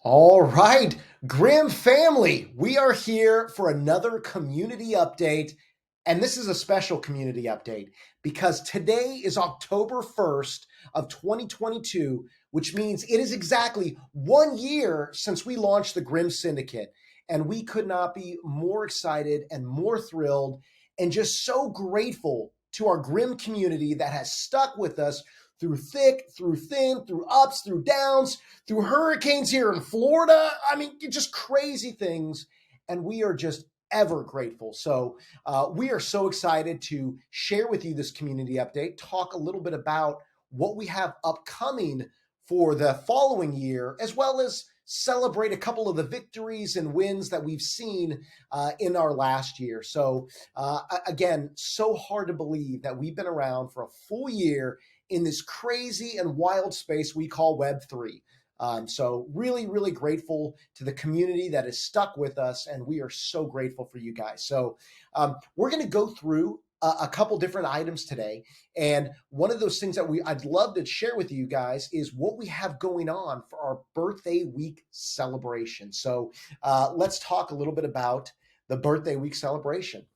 All right, Grim family, we are here for another community update. And this is a special community update because today is October 1st of 2022, which means it is exactly 1 year since we launched the Grim Syndicate. And we could not be more excited and more thrilled and just so grateful to our Grim community that has stuck with us through thick, through thin, through ups, through downs, through hurricanes here in Florida. I mean, just crazy things. And we are just ever grateful. So we are so excited to share with you this community update, talk a little bit about what we have upcoming for the following year, as well as celebrate a couple of the victories and wins that we've seen in our last year. So again, so hard to believe that we've been around for a full year in this crazy and wild space we call Web3. So really, really grateful to the community that is stuck with us, and we are so grateful for you guys. So we're going to go through a couple different items today, and one of those things that I'd love to share with you guys is what we have going on for our birthday week celebration. So let's talk a little bit about the birthday week celebration.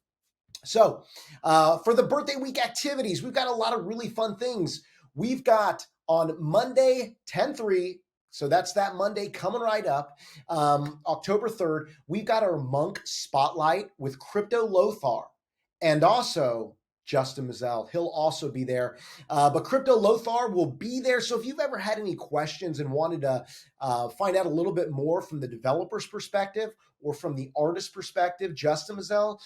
So for the birthday week activities, we've got a lot of really fun things. We've got on Monday, 10/3, so that's that Monday coming right up, October 3rd, we've got our Monk Spotlight with Crypto Lothar and also Justin Mazzell. He'll also be there. But Crypto Lothar will be there. So if you've ever had any questions and wanted to find out a little bit more from the developer's perspective or from the artist perspective, Justin Mazzell,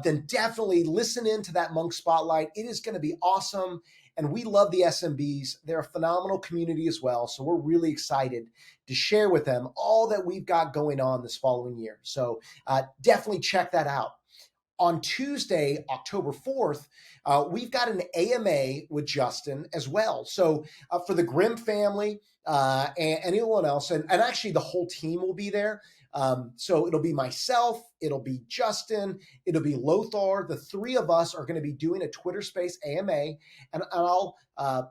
then definitely listen in to that Monk Spotlight. It is going to be awesome. And we love the SMBs. They're a phenomenal community as well. So we're really excited to share with them all that we've got going on this following year. So definitely check that out. On Tuesday, October 4th, we've got an AMA with Justin as well. So for the Grim family and anyone else, and actually the whole team will be there. So it'll be myself, it'll be Justin, it'll be Lothar. The three of us are going to be doing a Twitter Space AMA, and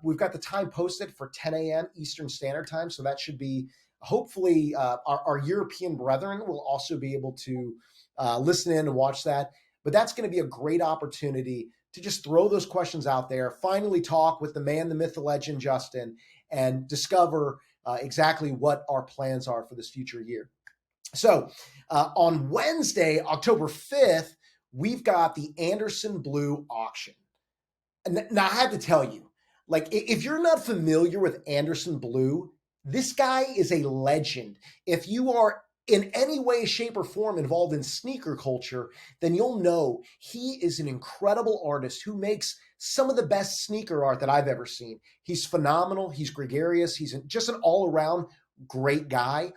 we've got the time posted for 10 a.m. Eastern Standard Time. So that should be hopefully our European brethren will also be able to listen in and watch that. But that's going to be a great opportunity to just throw those questions out there, finally talk with the man, the myth, the legend, Justin, and discover exactly what our plans are for this future year. So on Wednesday, October 5th, we've got the Anderson Blue auction. And now I have to tell you, like, if you're not familiar with Anderson Blue, this guy is a legend. If you are in any way, shape, or form involved in sneaker culture, then you'll know he is an incredible artist who makes some of the best sneaker art that I've ever seen. He's phenomenal. He's gregarious. He's just an all-around great guy.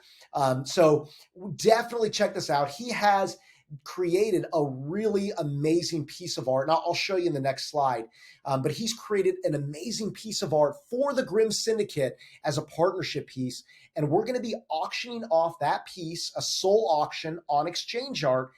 So definitely check this out. He has created a really amazing piece of art. And I'll show you in the next slide. But he's created an amazing piece of art for the Grim Syndicate as a partnership piece. And we're going to be auctioning off that piece, a sole auction on Exchange Art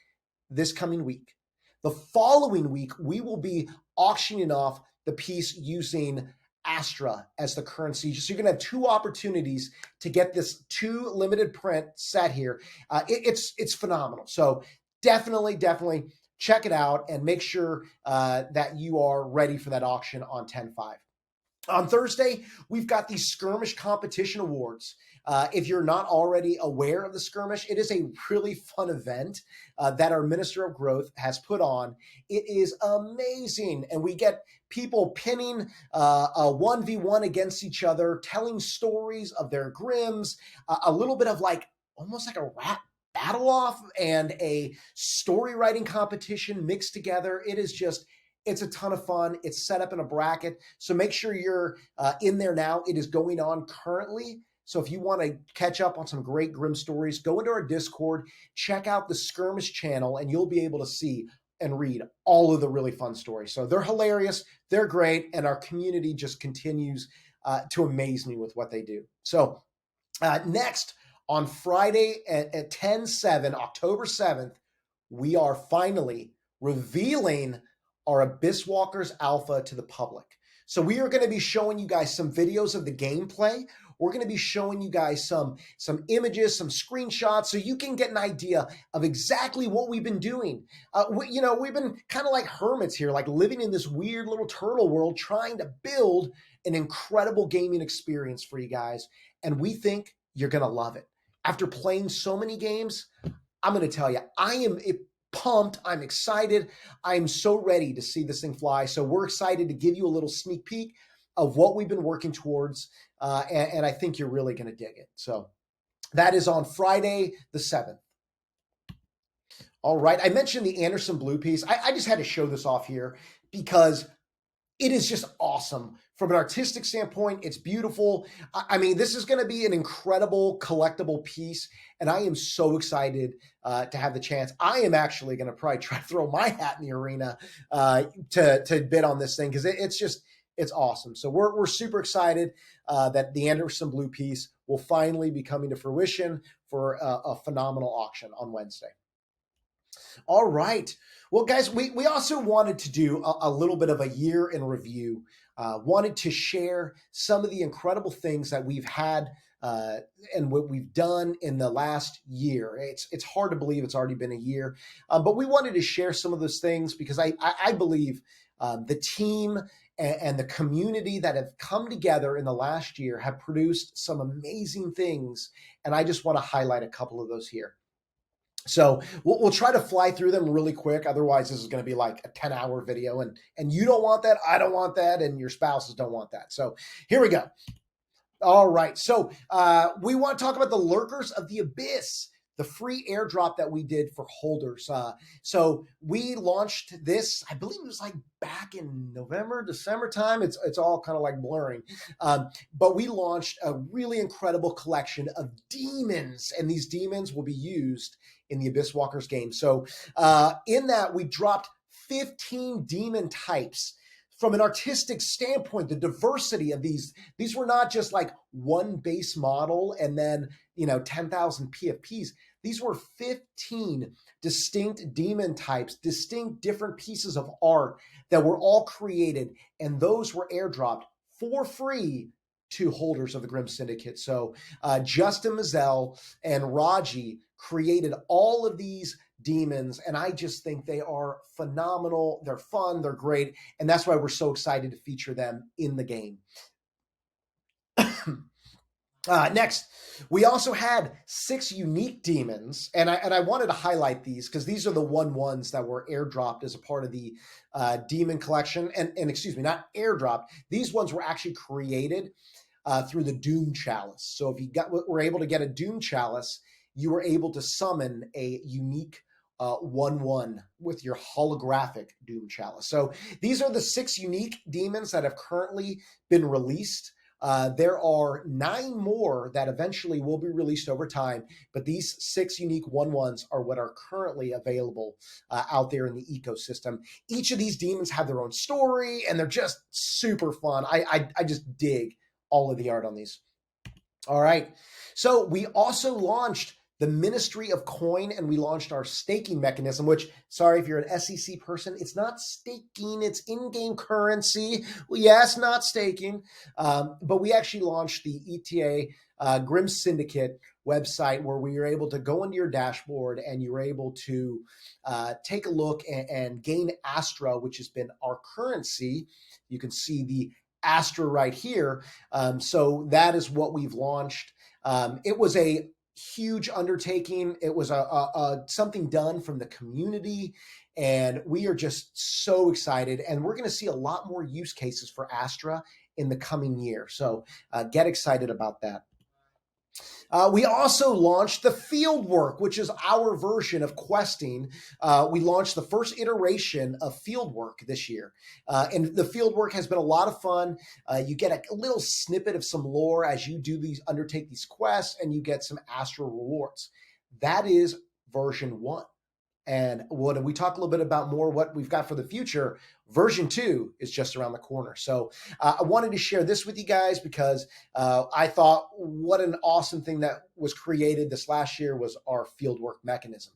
this coming week. The following week, we will be auctioning off the piece using Astra as the currency. So you're going to have two opportunities to get this 2 limited print set here. It's phenomenal. So definitely check it out and make sure that you are ready for that auction on 10/5. On Thursday, we've got the Skirmish Competition Awards. If you're not already aware of the Skirmish, it is a really fun event that our Minister of Growth has put on. It is amazing. And we get people pinning a 1v1 against each other, telling stories of their Grims, a little bit of like almost like a rap battle off and a story writing competition mixed together. It's a ton of fun. It's set up in a bracket. So make sure you're in there now. It is going on currently. So if you want to catch up on some great Grim stories, go into our Discord, check out the Skirmish channel, and you'll be able to see and read all of the really fun stories. So they're hilarious. They're great. And our community just continues to amaze me with what they do. So next on Friday at 10/7, October 7th, we are finally revealing our Abyss Walkers Alpha to the public. So we are going to be showing you guys some videos of the gameplay. we're going to be showing you guys some images, some screenshots, so you can get an idea of exactly what we've been doing. We've been kind of like hermits here, like living in this weird little turtle world, trying to build an incredible gaming experience for you guys. And we think you're going to love it. After playing so many games, I'm going to tell you, I am pumped. I'm excited. I'm so ready to see this thing fly. So we're excited to give you a little sneak peek of what we've been working towards. And I think you're really going to dig it. So that is on Friday the 7th. All right. I mentioned the Anderson Blue piece. I just had to show this off here because it is just awesome. From an artistic standpoint, it's beautiful. I mean, this is going to be an incredible collectible piece, and I am so excited to have the chance. I am actually going to probably try to throw my hat in the arena to bid on this thing because it's awesome. So we're super excited that the Anderson Blue piece will finally be coming to fruition for a phenomenal auction on Wednesday. All right. Well, guys, we also wanted to do a little bit of a year in review. Wanted to share some of the incredible things that we've had and what we've done in the last year. It's hard to believe it's already been a year, but we wanted to share some of those things because I believe the team and the community that have come together in the last year have produced some amazing things, and I just want to highlight a couple of those here. So we'll try to fly through them really quick. Otherwise, this is going to be like a 10-hour video, and you don't want that, I don't want that, and your spouses don't want that. So here we go. All right. So we want to talk about the Lurkers of the Abyss, the free airdrop that we did for holders. So we launched this, I believe it was like back in November, December time. It's all kind of like blurring. But we launched a really incredible collection of demons, and these demons will be used in the Abyss Walkers game. So in that, we dropped 15 demon types. From an artistic standpoint, the diversity of these were not just like one base model and then, 10,000 PFPs. These were 15 distinct demon types, distinct different pieces of art that were all created, and those were airdropped for free to holders of the Grim Syndicate. So Justin Mazzell and Raji created all of these demons, and I just think they are phenomenal. They're fun, they're great, and that's why we're so excited to feature them in the game. Next, we also had 6 unique demons, and I wanted to highlight these because these are the ones that were airdropped as a part of the demon collection, and excuse me, not airdropped. These ones were actually created through the Doom Chalice. So if you were able to get a Doom Chalice, you were able to summon a unique 1/1 with your holographic Doom Chalice. So these are the 6 unique demons that have currently been released. There are 9 more that eventually will be released over time, but these 6 unique 1/1s are what are currently available out there in the ecosystem. Each of these demons have their own story, and they're just super fun. I just dig all of the art on these. All right. So we also launched the Ministry of Coin, and we launched our staking mechanism, which, sorry if you're an SEC person, it's not staking, it's in-game currency. Well, yes, not staking, but we actually launched the ETA Grim Syndicate website where we were able to go into your dashboard and you were able to take a look and gain Astra, which has been our currency. You can see the Astra right here. So that is what we've launched. It was a huge undertaking. It was something done from the community, and we are just so excited. And we're going to see a lot more use cases for Astra in the coming year. So get excited about that. We also launched the Fieldwork, which is our version of questing. We launched the first iteration of Fieldwork this year. And the Fieldwork has been a lot of fun. You get a little snippet of some lore as you undertake these quests, and you get some Astral rewards. That is version 1. And when we talk a little bit about more what we've got for the future, version 2 is just around the corner. So I wanted to share this with you guys because I thought what an awesome thing that was created this last year was our Fieldwork mechanism.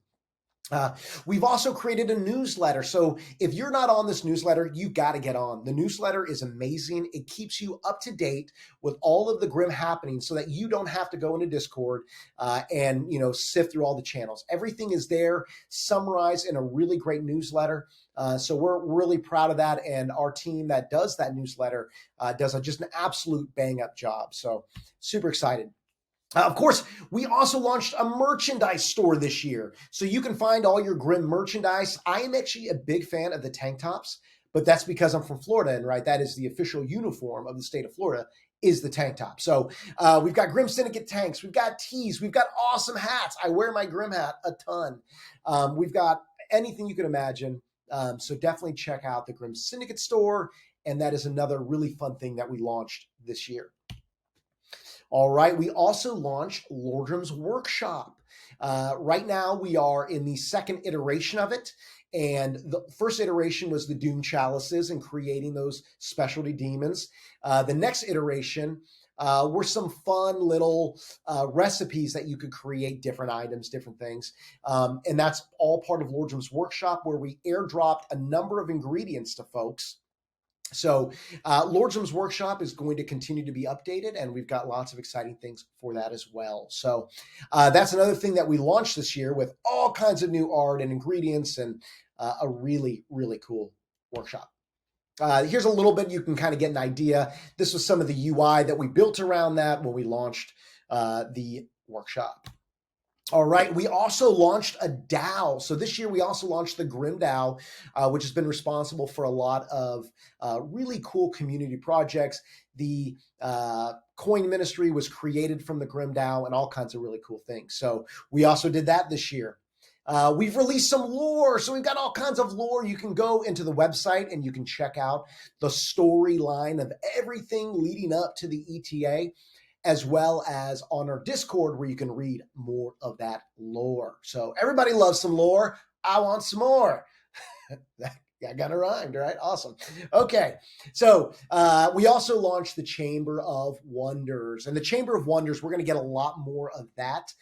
Uh, we've also created a newsletter. So if you're not on this newsletter, you got to get on. The newsletter is amazing. It keeps you up to date with all of the Grim happenings so that you don't have to go into Discord and sift through all the channels. Everything is there, summarized in a really great newsletter. So we're really proud of that. And our team that does that newsletter does just an absolute bang up job. So super excited. Of course, we also launched a merchandise store this year. So you can find all your Grim merchandise. I am actually a big fan of the tank tops, but that's because I'm from Florida, and right, that is the official uniform of the state of Florida is the tank top. So we've got Grim Syndicate tanks, we've got tees, we've got awesome hats. I wear my Grim hat a ton. We've got anything you can imagine. So definitely check out the Grim Syndicate store, and that is another really fun thing that we launched this year. All right, we also launched Lordrum's Workshop. Right now, we are in the second iteration of it. And the first iteration was the Doom Chalices and creating those specialty demons. The next iteration were some fun little recipes that you could create different items, different things. And that's all part of Lordrum's Workshop, where we airdropped a number of ingredients to folks. So Lordrum's Workshop is going to continue to be updated, and we've got lots of exciting things for that as well. So that's another thing that we launched this year with all kinds of new art and ingredients and a really, really cool workshop. Here's a little bit you can kind of get an idea. This was some of the UI that we built around that when we launched the workshop. All right, we also launched a DAO. So this year we also launched the Grim DAO, which has been responsible for a lot of really cool community projects. The coin ministry was created from the Grim DAO and all kinds of really cool things. So we also did that this year. We've released some lore. So we've got all kinds of lore. You can go into the website and you can check out the storyline of everything leading up to the ETA, as well as on our Discord where you can read more of that lore. So everybody loves some lore. I want some more. I got it rhymed, right? Awesome. Okay, so we also launched the Chamber of Wonders. And the Chamber of Wonders, we're going to get a lot more of that.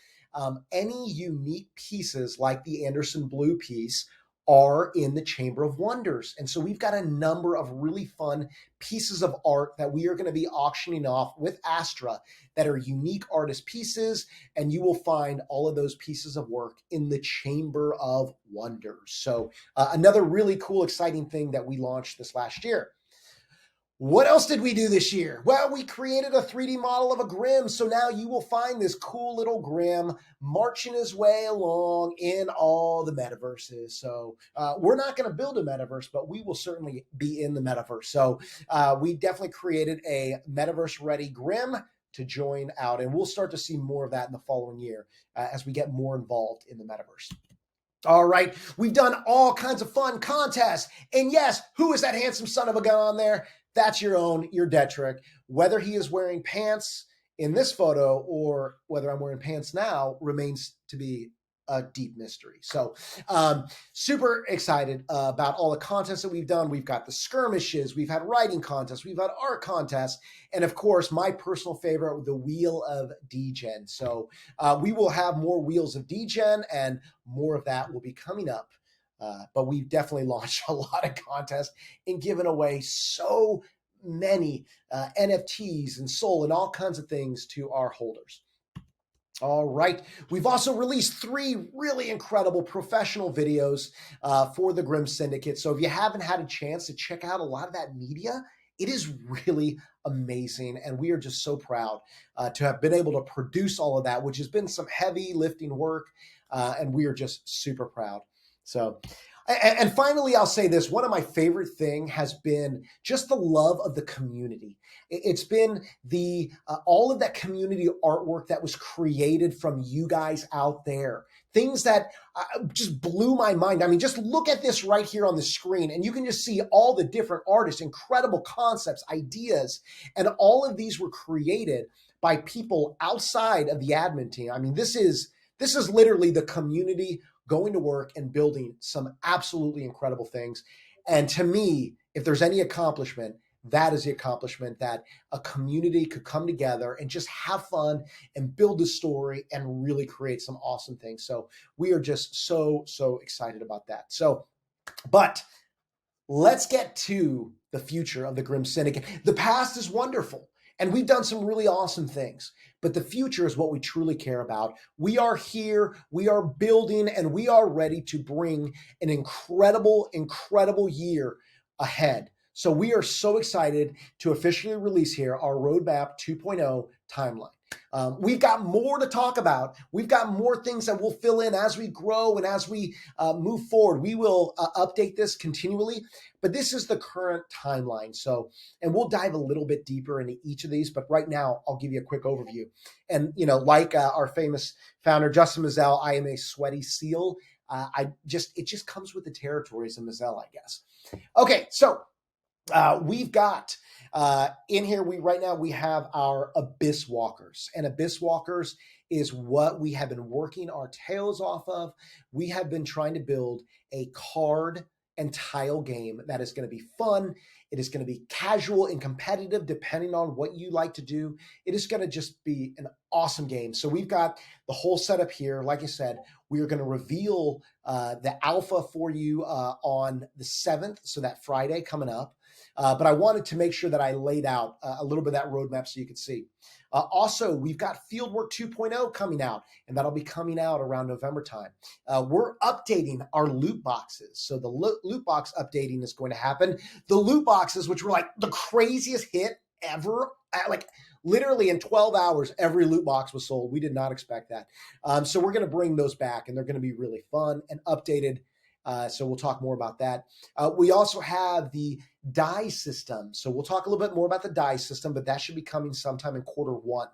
Any unique pieces like the Anderson Blue piece are in the Chamber of Wonders. And so we've got a number of really fun pieces of art that we are going to be auctioning off with Astra that are unique artist pieces, and you will find all of those pieces of work in the Chamber of Wonders. So another really cool, exciting thing that we launched this last year. What else did we do this year? Well, we created a 3D model of a Grim. So now you will find this cool little Grim marching his way along in all the metaverses. So we're not going to build a metaverse, but we will certainly be in the metaverse. So we definitely created a metaverse-ready Grim to join out. And we'll start to see more of that in the following year as we get more involved in the metaverse. All right, we've done all kinds of fun contests. And yes, who is that handsome son of a gun on there? That's your Detrick. Whether he is wearing pants in this photo or whether I'm wearing pants now remains to be a deep mystery. So super excited about all the contests that we've done. We've got the skirmishes, we've had writing contests, we've had art contests, and of course, my personal favorite, the Wheel of Degen. So we will have more Wheels of Degen, and more of that will be coming up. But we've definitely launched a lot of contests and given away so many NFTs and soul and all kinds of things to our holders. All right. We've also released 3 really incredible professional videos for the Grim Syndicate. So if you haven't had a chance to check out a lot of that media, it is really amazing. And we are just so proud to have been able to produce all of that, which has been some heavy lifting work. And we are just super proud. So, and finally, I'll say this. One of my favorite things has been just the love of the community. It's been the all of that community artwork that was created from you guys out there. Things that just blew my mind. I mean, just look at this right here on the screen, and you can just see all the different artists, incredible concepts, ideas, and all of these were created by people outside of the admin team. I mean, this is literally the community going to work and building some absolutely incredible things. And to me, if there's any accomplishment, that is the accomplishment, that a community could come together and just have fun and build a story and really create some awesome things. So we are just so excited about that. So, but let's get to the future of the Grim Syndicate. The past is wonderful, and we've done some really awesome things, but the future is what we truly care about. We are here, we are building, and we are ready to bring an incredible year ahead. So we are so excited to officially release here our Roadmap 2.0 timeline. We've got more to talk about. We've got more things that we'll fill in as we grow and as we move forward. We will update this continually, but this is the current timeline. So, and we'll dive a little bit deeper into each of these, but right now I'll give you a quick overview. And, like our famous founder, Justin Mazzell, I am a sweaty seal. It just comes with the territories of Mazzell, I guess. Okay, so we've got in here, right now we have our Abyss Walkers, and Abyss Walkers is what we have been working our tails off of. We have been trying to build a card and tile game that is going to be fun. It is going to be casual and competitive depending on what you like to do. It is going to just be an awesome game. So we've got the whole setup here. Like I said, we are going to reveal the alpha for you on the 7th, so that Friday coming up. But I wanted to make sure that I laid out a little bit of that roadmap so you could see. Also, we've got Fieldwork 2.0 coming out, and that'll be coming out around November time. We're updating our loot boxes. So the loot box updating is going to happen. The loot boxes, which were like the craziest hit ever, like literally in 12 hours, every loot box was sold. We did not expect that. So we're going to bring those back, and they're going to be really fun and updated. So we'll talk more about that. We also have the die system. So we'll talk a little bit more about the die system, but that should be coming sometime in Q1.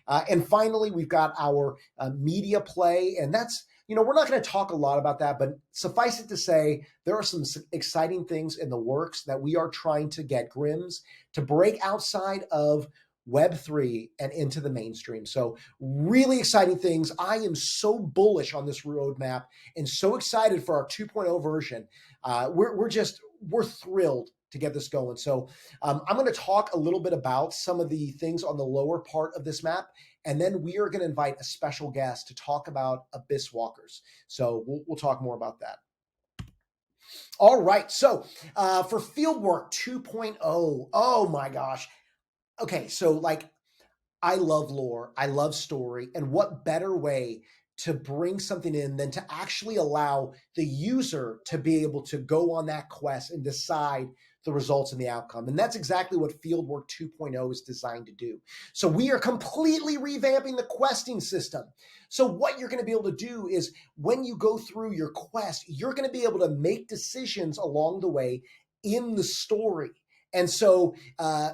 And finally, we've got our media play, and that's, we're not going to talk a lot about that, but suffice it to say, there are some exciting things in the works that we are trying to get Grims to break outside of Web3 and into the mainstream. So really exciting things. I am so bullish on this roadmap and so excited for our 2.0 version. We're thrilled to get this going. So I'm going to talk a little bit about some of the things on the lower part of this map, and then we are going to invite a special guest to talk about Abyss Walkers. So we'll talk more about that. All right. So for Fieldwork 2.0, oh my gosh. Okay, so I love lore, I love story, and what better way to bring something in than to actually allow the user to be able to go on that quest and decide the results and the outcome. And that's exactly what Fieldwork 2.0 is designed to do. So we are completely revamping the questing system. So what you're going to be able to do is when you go through your quest, you're going to be able to make decisions along the way in the story. And so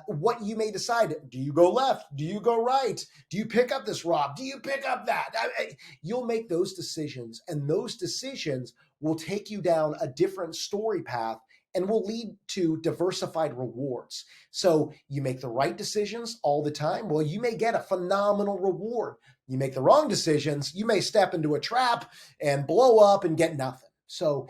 what you may decide, do you go left? Do you go right? Do you pick up this rock? Do you pick up that? You'll make those decisions, and those decisions will take you down a different story path and will lead to diversified rewards. So you make the right decisions all the time, well, you may get a phenomenal reward. You make the wrong decisions, you may step into a trap and blow up and get nothing. So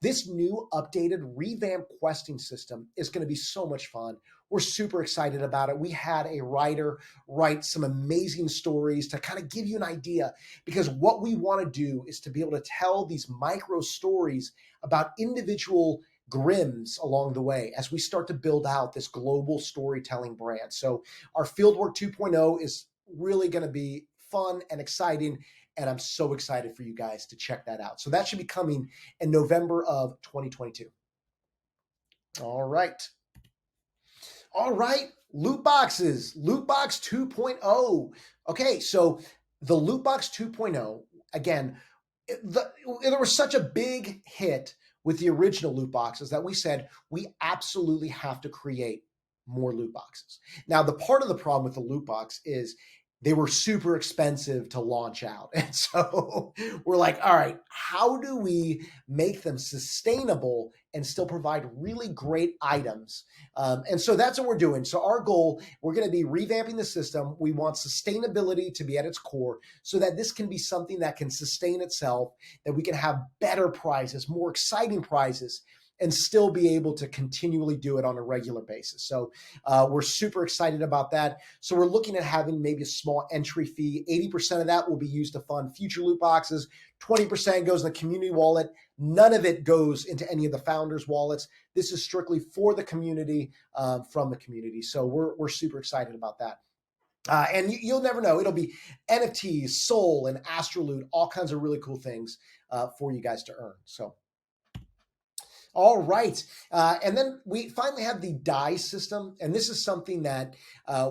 this new updated revamped questing system is going to be so much fun. We're super excited about it. We had a writer write some amazing stories to kind of give you an idea, because what we want to do is to be able to tell these micro stories about individual Grims along the way as we start to build out this global storytelling brand. So our Fieldwork 2.0 is really going to be fun and exciting, and I'm so excited for you guys to check that out. So that should be coming in November of 2022. All right. Loot boxes, loot box 2.0. Okay, so the loot box 2.0, again, there was such a big hit with the original loot boxes that we said we absolutely have to create more loot boxes. Now, the part of the problem with the loot box is they were super expensive to launch out. And so we're like, all right, how do we make them sustainable and still provide really great items? And so that's what we're doing. So our goal, we're going to be revamping the system. We want sustainability to be at its core so that this can be something that can sustain itself, that we can have better prizes, more exciting prizes. and still be able to continually do it on a regular basis. So we're super excited about that. So we're looking at having maybe a small entry fee. 80% of that will be used to fund future loot boxes. 20% goes in the community wallet. None of it goes into any of the founders' wallets. This is strictly for the community, from the community. So we're super excited about that. And you'll never know. It'll be NFTs, Soul, and Astroloot, all kinds of really cool things for you guys to earn. So, all right. And then we finally have the DIE system. And this is something that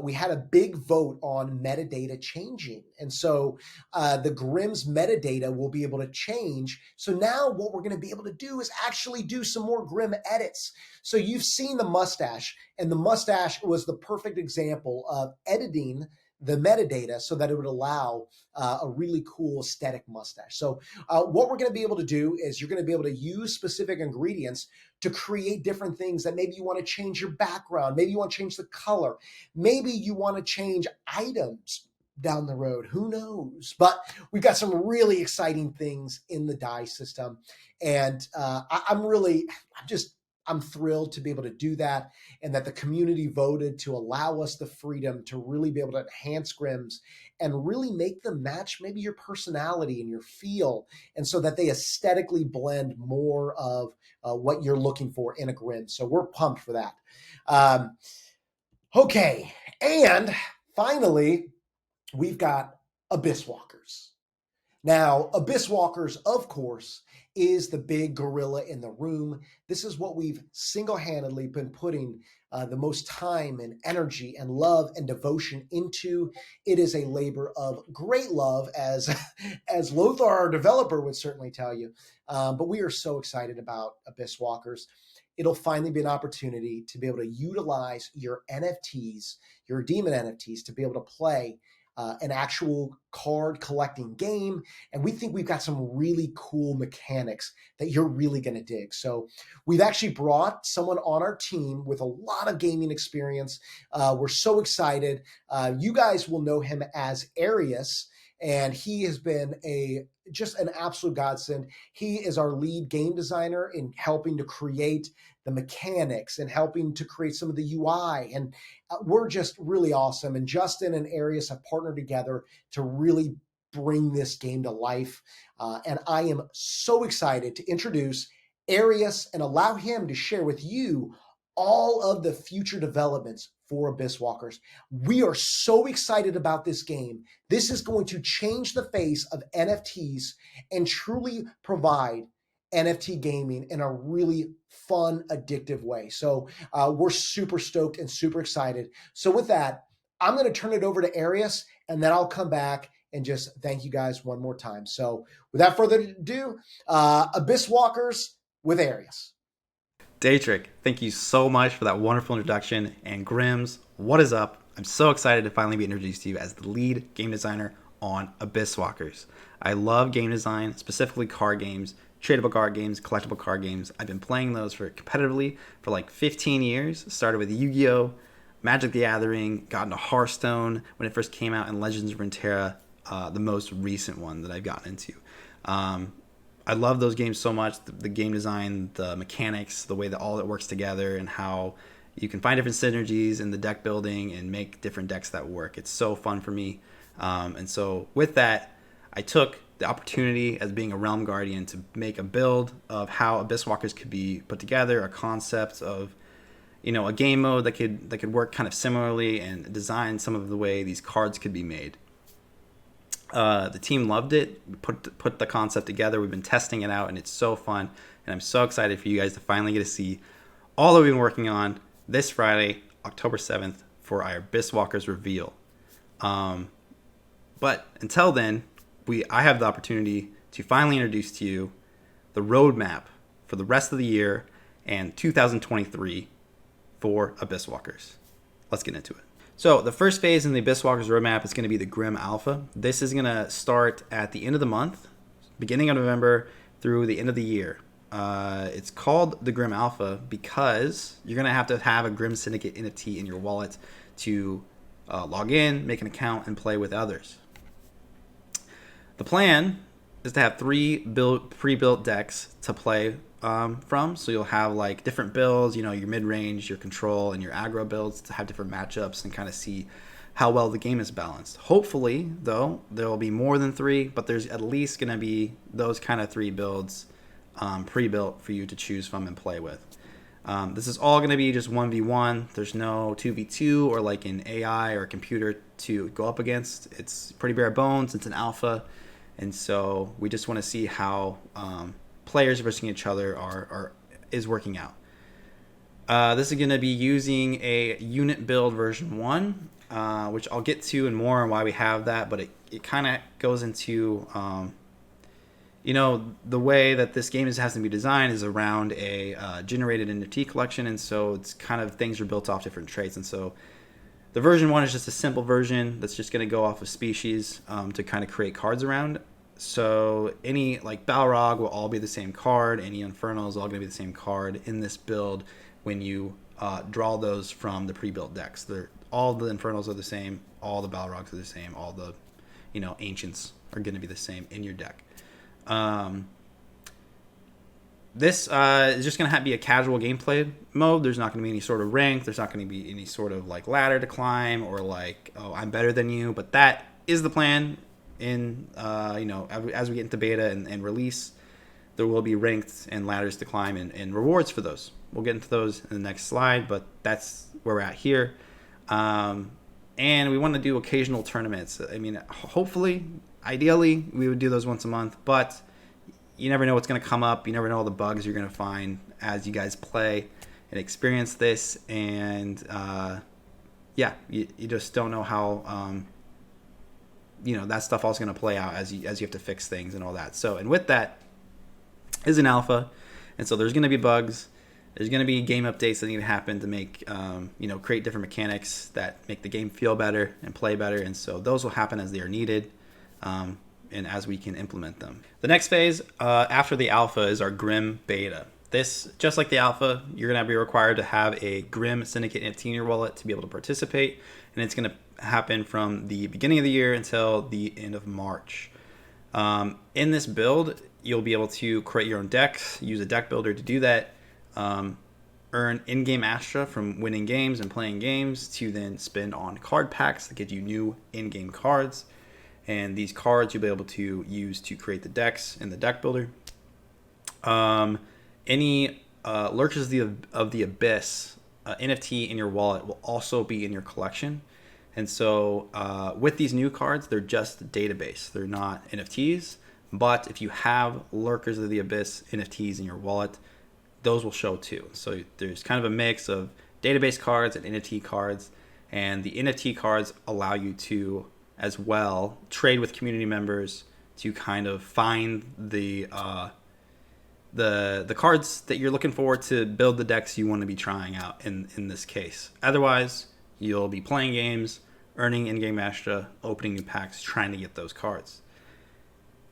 we had a big vote on metadata changing. And so the Grim's metadata will be able to change. So now what we're going to be able to do is actually do some more Grim edits. So you've seen the mustache, and the mustache was the perfect example of editing the metadata so that it would allow a really cool aesthetic mustache. So what we're going to be able to do is you're going to be able to use specific ingredients to create different things that maybe you want to change your background. Maybe you want to change the color. Maybe you want to change items down the road. Who knows? But we've got some really exciting things in the DIE system. And I'm thrilled to be able to do that, and that the community voted to allow us the freedom to really be able to enhance Grims and really make them match maybe your personality and your feel, and so that they aesthetically blend more of what you're looking for in a Grim. So we're pumped for that. Okay, and finally, we've got Abyss Walkers. Now, Abyss Walkers, of course, is the big gorilla in the room. This is what we've single-handedly been putting the most time and energy and love and devotion into. It is a labor of great love, as Lothar, our developer, would certainly tell you. But we are so excited about Abyss Walkers. It'll finally be an opportunity to be able to utilize your NFTs, your Demon NFTs, to be able to play an actual card collecting game. And we think we've got some really cool mechanics that you're really going to dig. So we've actually brought someone on our team with a lot of gaming experience. We're so excited. You guys will know him as Arius, and he has been just an absolute godsend. He is our lead game designer in helping to create the mechanics and helping to create some of the UI. And we're just really awesome. And Justin and Arius have partnered together to really bring this game to life. And I am so excited to introduce Arius and allow him to share with you all of the future developments for Abyss Walkers. We are so excited about this game. This is going to change the face of NFTs and truly provide NFT gaming in a really fun, addictive way. So we're super stoked and super excited. So with that, I'm going to turn it over to Arius, and then I'll come back and just thank you guys one more time. So without further ado, Abyss Walkers with Arius. Daytrick, thank you so much for that wonderful introduction. And Grims, what is up? I'm so excited to finally be introduced to you as the lead game designer on Abyss Walkers. I love game design, specifically card games, tradable card games, collectible card games. I've been playing those competitively for like 15 years. Started with Yu-Gi-Oh!, Magic the Gathering, got into Hearthstone when it first came out, and Legends of Runeterra, the most recent one that I've gotten into. I love those games so much. The game design, the mechanics, the way that all it works together, and how you can find different synergies in the deck building and make different decks that work. It's so fun for me. And so with that, I took the opportunity as being a Realm Guardian to make a build of how Abyss Walkers could be put together, a concept of, a game mode that could work kind of similarly, and design some of the way these cards could be made. The team loved it. We put the concept together. We've been testing it out, and it's so fun. And I'm so excited for you guys to finally get to see all that we've been working on this Friday, October 7th, for our Abyss Walkers reveal. But until then, I have the opportunity to finally introduce to you the roadmap for the rest of the year and 2023 for Abyss Walkers. Let's get into it. So the first phase in the Abyss Walkers roadmap is going to be the Grim Alpha. This is going to start at the end of the month, beginning of November through the end of the year. It's called the Grim Alpha because you're going to have a Grim Syndicate NFT in your wallet to log in, make an account, and play with others. The plan is to have 3 pre-built decks to play from. So you'll have like different builds, your mid-range, your control, and your aggro builds to have different matchups and kind of see how well the game is balanced. Hopefully, though, there will be more than 3, but there's at least going to be those kind of 3 builds pre-built for you to choose from and play with. This is all going to be just 1v1. There's no 2v2 or like an AI or a computer to go up against. It's pretty bare bones. It's an alpha. And so we just want to see how players versus each other is working out. This is going to be using a unit build version 1, which I'll get to and more on why we have that, but it kind of goes into the way that this game has to be designed is around a generated NFT collection, and so it's kind of things are built off different traits. And so the version 1 is just a simple version that's just going to go off of species to kind of create cards around. So any like Balrog will all be the same card. Any Inferno is all going to be the same card in this build when you draw those from the pre-built decks. All the Infernos are the same. All the Balrogs are the same. All the Ancients are going to be the same in your deck. This is just going to be a casual gameplay mode. There's not going to be any sort of rank. There's not going to be any sort of like ladder to climb or like, oh, I'm better than you. But that is the plan. In as we get into beta and release, there will be ranked and ladders to climb and rewards for those. We'll get into those in the next slide, but that's where we're at here. And we want to do occasional tournaments. I mean, hopefully, ideally, we would do those once a month, but you never know what's going to come up. You never know all the bugs you're going to find as you guys play and experience this. And you just don't know how that stuff also going to play out as you have to fix things and all that. So, and with that is an alpha, and so there's going to be bugs. There's going to be game updates that need to happen to make create different mechanics that make the game feel better and play better. And so those will happen as they are needed. And as we can implement them. The next phase after the alpha is our Grim beta. This, just like the alpha, you're going to be required to have a Grim Syndicate NFT in your wallet to be able to participate. And it's going to happen from the beginning of the year until the end of March. In this build, you'll be able to create your own decks, use a deck builder to do that, earn in-game Astra from winning games and playing games to then spend on card packs that get you new in-game cards. And these cards you'll be able to use to create the decks in the deck builder. Any Lurkers of the Abyss NFT in your wallet will also be in your collection. And so with these new cards, they're just database. They're not NFTs. But if you have Lurkers of the Abyss NFTs in your wallet, those will show too. So there's kind of a mix of database cards and NFT cards. And the NFT cards allow you to as well trade with community members to kind of find the cards that you're looking for to build the decks you want to be trying out in this case. Otherwise, you'll be playing games, earning in-game Astra, opening new packs, trying to get those cards.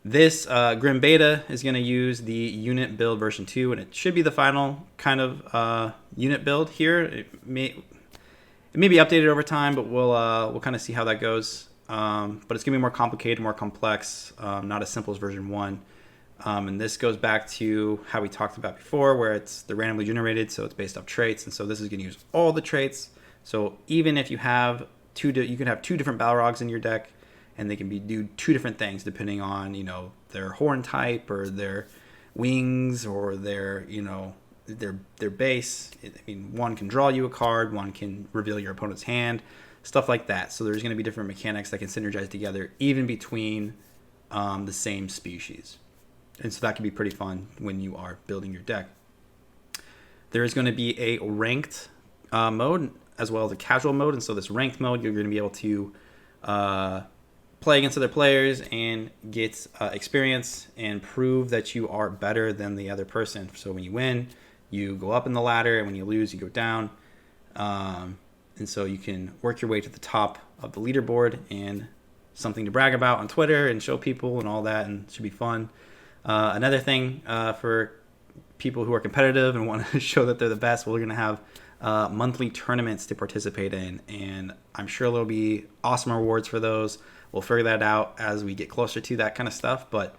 This Grim Beta is going to use the unit build version 2, and it should be the final kind of unit build here. It may be updated over time, but we'll kind of see how that goes. But it's going to be more complicated, more complex, not as simple as version 1. And this goes back to how we talked about before, where they're randomly generated, so it's based off traits. And so this is going to use all the traits. So even if you have you can have 2 different Balrogs in your deck, and they can do 2 different things depending on their horn type or their wings or their base. I mean, one can draw you a card, one can reveal your opponent's hand. Stuff like that. So there's going to be different mechanics that can synergize together, even between the same species. And so that can be pretty fun when you are building your deck. There is going to be a ranked mode as well as a casual mode. And so this ranked mode, you're going to be able to play against other players and get experience and prove that you are better than the other person. So when you win, you go up in the ladder, and when you lose, you go down. And so you can work your way to the top of the leaderboard and something to brag about on Twitter and show people and all that, and it should be fun. Another thing for people who are competitive and want to show that they're the best, we're going to have monthly tournaments to participate in, and I'm sure there'll be awesome rewards for those. We'll figure that out as we get closer to that kind of stuff, but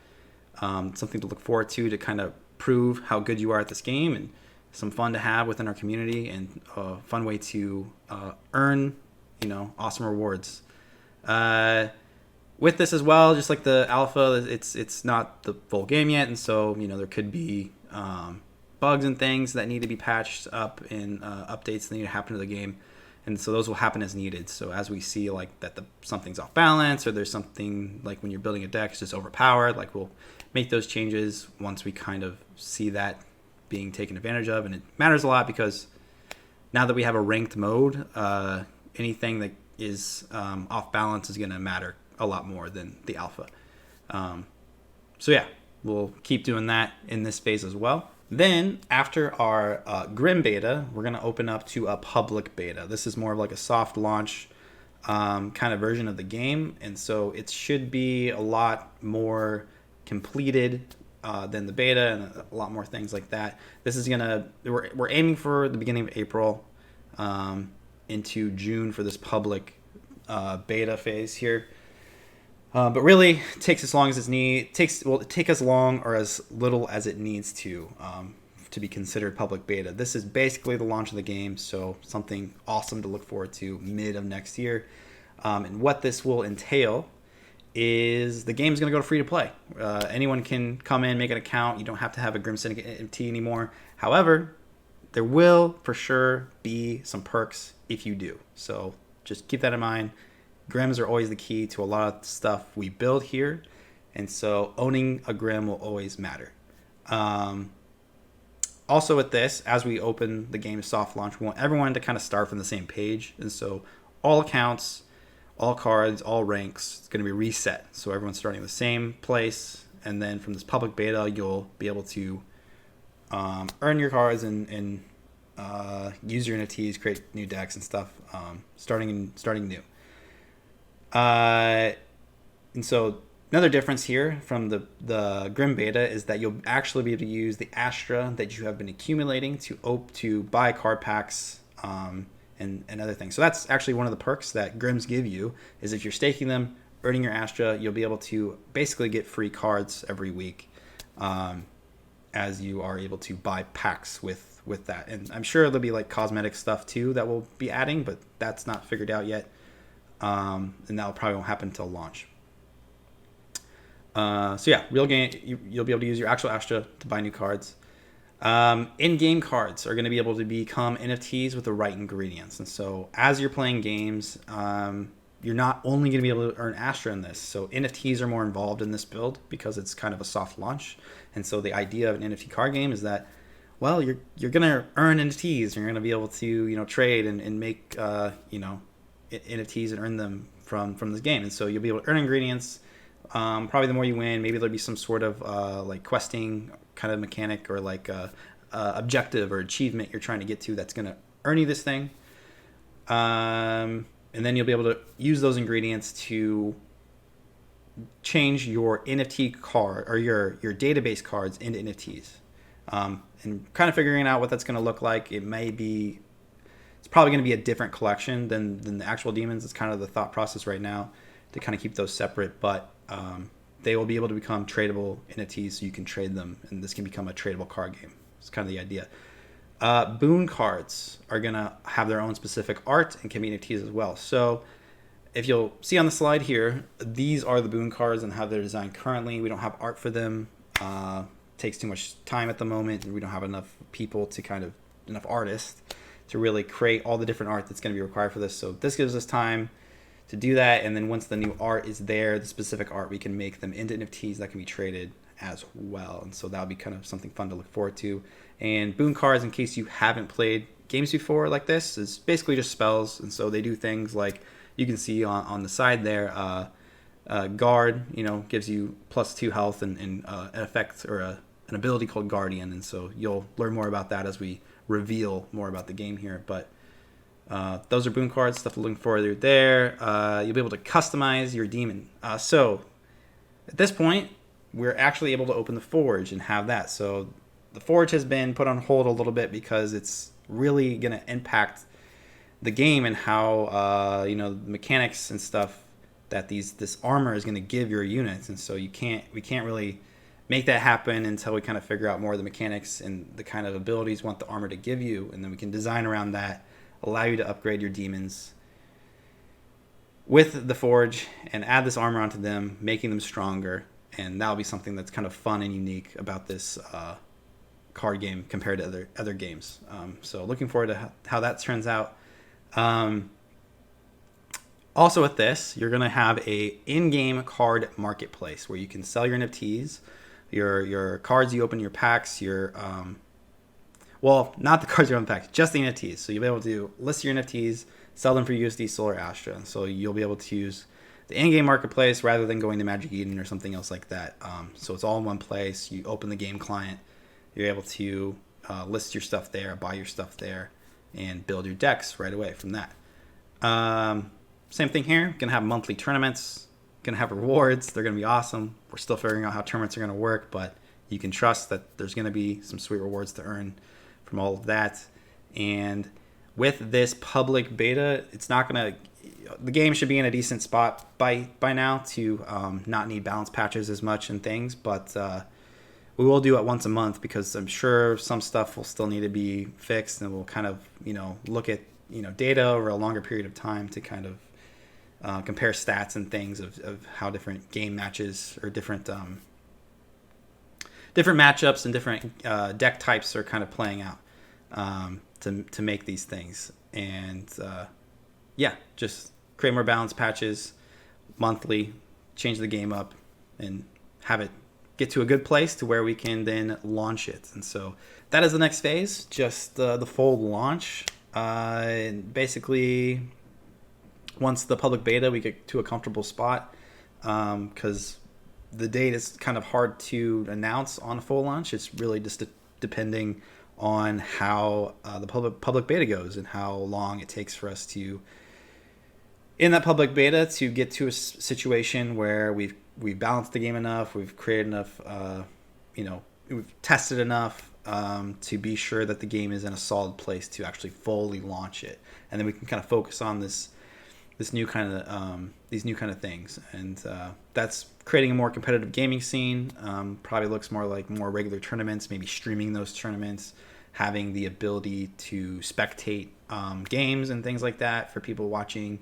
something to look forward to kind of prove how good you are at this game, and some fun to have within our community, and a fun way to earn, awesome rewards. With this as well, just like the alpha, it's not the full game yet, and so there could be bugs and things that need to be patched up in updates that need to happen to the game, and so those will happen as needed. So as we see like that something's off balance, or there's something like when you're building a deck it's just overpowered, like we'll make those changes once we kind of see that being taken advantage of. And it matters a lot because now that we have a ranked mode, anything that is off balance is going to matter a lot more than the alpha. So yeah, we'll keep doing that in this phase as well. Then after our Grim beta, we're going to open up to a public beta. This is more of like a soft launch kind of version of the game, and so it should be a lot more completed than the beta, and a lot more things like that. This is we're aiming for the beginning of April into June for this public beta phase here. But really, it takes as long as it take as long or as little as it needs to be considered public beta. This is basically the launch of the game, so something awesome to look forward to mid of next year. And what this will entail is the game's going to go to free to play. Anyone can come in, make an account. You don't have to have a Grim Syndicate NFT anymore. However, there will for sure be some perks if you do. So just keep that in mind. Grims are always the key to a lot of stuff we build here, and so owning a Grim will always matter. Also with this, as we open the game soft launch, we want everyone to kind of start from the same page, and so all accounts, all cards, all ranks, it's going to be reset. So everyone's starting in the same place, and then from this public beta, you'll be able to earn your cards and use your NFTs, create new decks and stuff, starting new. And so another difference here from the Grim beta is that you'll actually be able to use the Astra that you have been accumulating to buy card packs and other things. So that's actually one of the perks that Grims give you, is if you're staking them, earning your Astra, you'll be able to basically get free cards every week as you are able to buy packs with that. And I'm sure there'll be like cosmetic stuff too that we'll be adding, but that's not figured out yet. And that probably won't happen until launch. So yeah, real game, you'll be able to use your actual Astra to buy new cards. In-game cards are going to be able to become NFTs with the right ingredients. And so as you're playing games, you're not only going to be able to earn Astra in this. So NFTs are more involved in this build because it's kind of a soft launch. And so the idea of an NFT card game is that, well, you're going to earn NFTs. You're going to be able to, trade and make, NFTs and earn them from this game. And so you'll be able to earn ingredients. Probably the more you win, maybe there'll be some sort of like questing kind of mechanic, or like objective or achievement you're trying to get to that's going to earn you this thing. And then you'll be able to use those ingredients to change your NFT card or your database cards into NFTs. And kind of figuring out what that's going to look like. It's probably going to be a different collection than the actual demons. It's kind of the thought process right now to kind of keep those separate, but they will be able to become tradable NFTs, so you can trade them, and this can become a tradable card game. It's kind of the idea. Boon cards are going to have their own specific art and can be NFTs as well. So if you'll see on the slide here, these are the boon cards and how they're designed currently. We don't have art for them. Takes too much time at the moment, and we don't have enough people enough artists to really create all the different art that's going to be required for this. So this gives us time to do that, and then once the new art is there, the specific art, we can make them into NFTs that can be traded as well. And so that'll be kind of something fun to look forward to. And boon cards, in case you haven't played games before like this, is basically just spells. And so they do things like you can see on the side there, guard, gives you +2 health and an effect or an ability called Guardian. And so you'll learn more about that as we reveal more about the game here. But those are boon cards, stuff to look forward to there. You'll be able to customize your demon. So at this point, we're actually able to open the Forge and have that. So the Forge has been put on hold a little bit because it's really going to impact the game and how the mechanics and stuff that this armor is going to give your units. And so we can't really make that happen until we kind of figure out more of the mechanics and the kind of abilities we want the armor to give you, and then we can design around that, allow you to upgrade your demons with the forge and add this armor onto them, making them stronger. And that'll be something that's kind of fun and unique about this card game compared to other games. So looking forward to how that turns out. Also with this, you're going to have a in-game card marketplace where you can sell your NFTs, your cards you open in your packs, your well, not the cards you open in packs, just the NFTs. So you'll be able to list your NFTs, sell them for USD Solar Astra. And so you'll be able to use the in-game marketplace rather than going to Magic Eden or something else like that. So it's all in one place. You open the game client, you're able to list your stuff there, buy your stuff there, and build your decks right away from that. Same thing here. Gonna have monthly tournaments. Gonna have rewards. They're gonna be awesome. We're still figuring out how tournaments are gonna work, but you can trust that there's gonna be some sweet rewards to earn from all of that. And with this public beta, it's not gonna. The game should be in a decent spot by now to not need balance patches as much and things, but we will do it once a month because I'm sure some stuff will still need to be fixed, and we'll kind of look at data over a longer period of time to kind of compare stats and things of how different game matches or different matchups and different deck types are kind of playing out to make these things. And just create more balance patches monthly, change the game up, and have it get to a good place to where we can then launch it. And so that is the next phase, just the full launch. Basically, once the public beta, we get to a comfortable spot, because the date is kind of hard to announce on a full launch. It's really just depending on how the public beta goes and how long it takes for us to, in that public beta, to get to a situation where we've balanced the game enough, we've created enough, we've tested enough to be sure that the game is in a solid place to actually fully launch it, and then we can kind of focus on this new kind of these new kind of things, and that's creating a more competitive gaming scene. Probably looks more like more regular tournaments, maybe streaming those tournaments, having the ability to spectate games and things like that for people watching.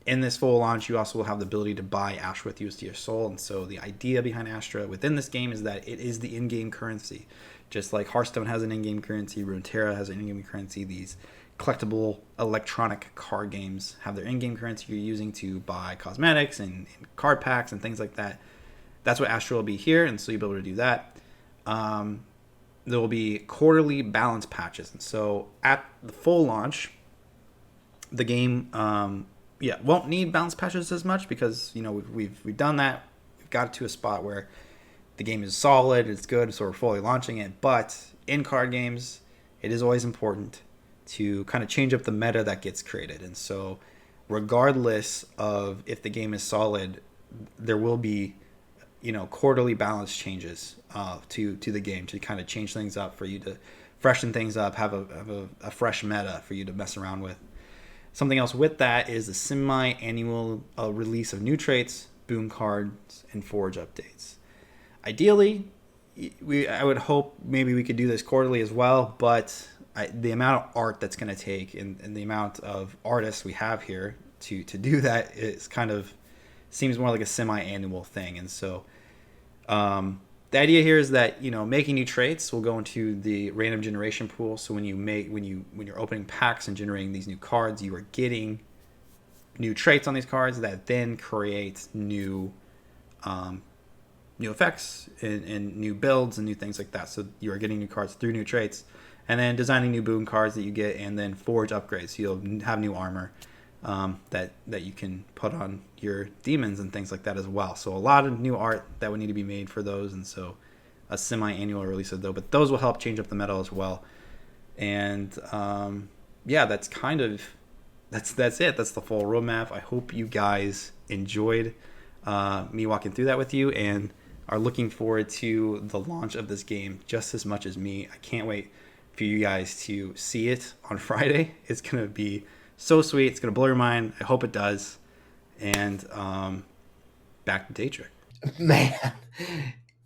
In this full launch, you also will have the ability to buy Astra with USD or Sol. And so the idea behind Astra within this game is that it is the in-game currency. Just like Hearthstone has an in-game currency, Runeterra has an in-game currency, these collectible electronic card games have their in-game currency you're using to buy cosmetics and card packs and things like that. That's what Astra will be here, and so you'll be able to do that. There will be quarterly balance patches. And so at the full launch, the game won't need balance patches as much because we've done that. We've got it to a spot where the game is solid, it's good, so we're fully launching it. But in card games, it is always important to kind of change up the meta that gets created. And so regardless of if the game is solid, there will be quarterly balance changes to the game to kind of change things up for you to freshen things up, have a fresh meta for you to mess around with. Something else with that is the semi-annual release of new traits, boon cards, and forge updates. Ideally, I would hope maybe we could do this quarterly as well, but the amount of art that's going to take and the amount of artists we have here to do that is kind of seems more like a semi-annual thing. And so the idea here is that making new traits will go into the random generation pool. So when you're opening packs and generating these new cards, you are getting new traits on these cards that then create new effects and new builds and new things like that. So you are getting new cards through new traits, and then designing new boon cards that you get, and then forge upgrades. So you'll have new armor that you can put on your demons and things like that as well. So a lot of new art that would need to be made for those, and so a semi-annual release of those. But those will help change up the meta as well. And that's kind of that's it. That's the full roadmap. I hope you guys enjoyed me walking through that with you and are looking forward to the launch of this game just as much as me. I can't wait for you guys to see it on Friday. It's going to be so sweet. It's going to blow your mind. I hope it does. And back to Daytrick. Man,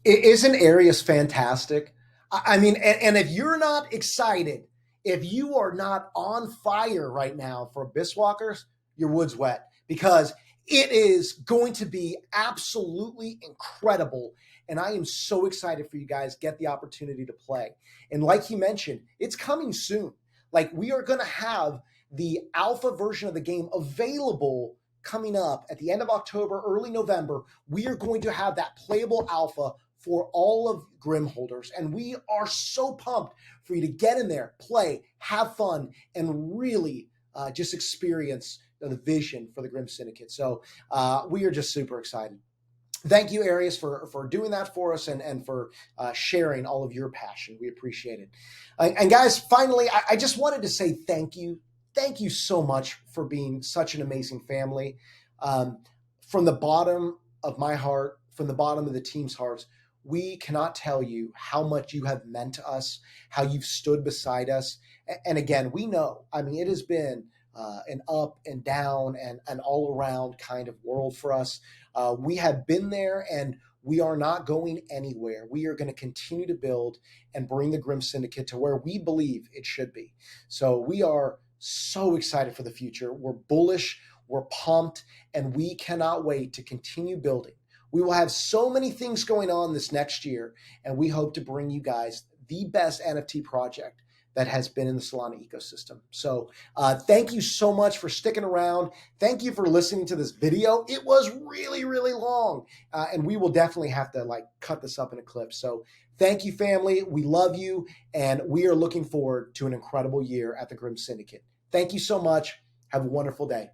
isn't Arius fantastic? I mean, and if you're not excited, if you are not on fire right now for Abyss Walkers, your wood's wet because it is going to be absolutely incredible. And I am so excited for you guys get the opportunity to play. And like he mentioned, it's coming soon. Like we are going to have the alpha version of the game available coming up at the end of October, early November. We are going to have that playable alpha for all of Grim holders. And we are so pumped for you to get in there, play, have fun, and really just experience the vision for the Grim Syndicate. So we are just super excited. Thank you, Arius, for doing that for us and for sharing all of your passion. We appreciate it. And guys, finally, I just wanted to say thank you. Thank you so much for being such an amazing family. From the bottom of my heart, from the bottom of the team's hearts, we cannot tell you how much you have meant to us, how you've stood beside us. And again, we know, I mean, it has been an up and down and an all around kind of world for us. We have been there and we are not going anywhere. We are going to continue to build and bring the Grim Syndicate to where we believe it should be. So we are so excited for the future. We're bullish, we're pumped, and we cannot wait to continue building. We will have so many things going on this next year, and we hope to bring you guys the best NFT project that has been in the Solana ecosystem. So thank you so much for sticking around. Thank you for listening to this video. It was really, really long, and we will definitely have to cut this up in a clip. So thank you, family. We love you, and we are looking forward to an incredible year at the Grim Syndicate. Thank you so much. Have a wonderful day.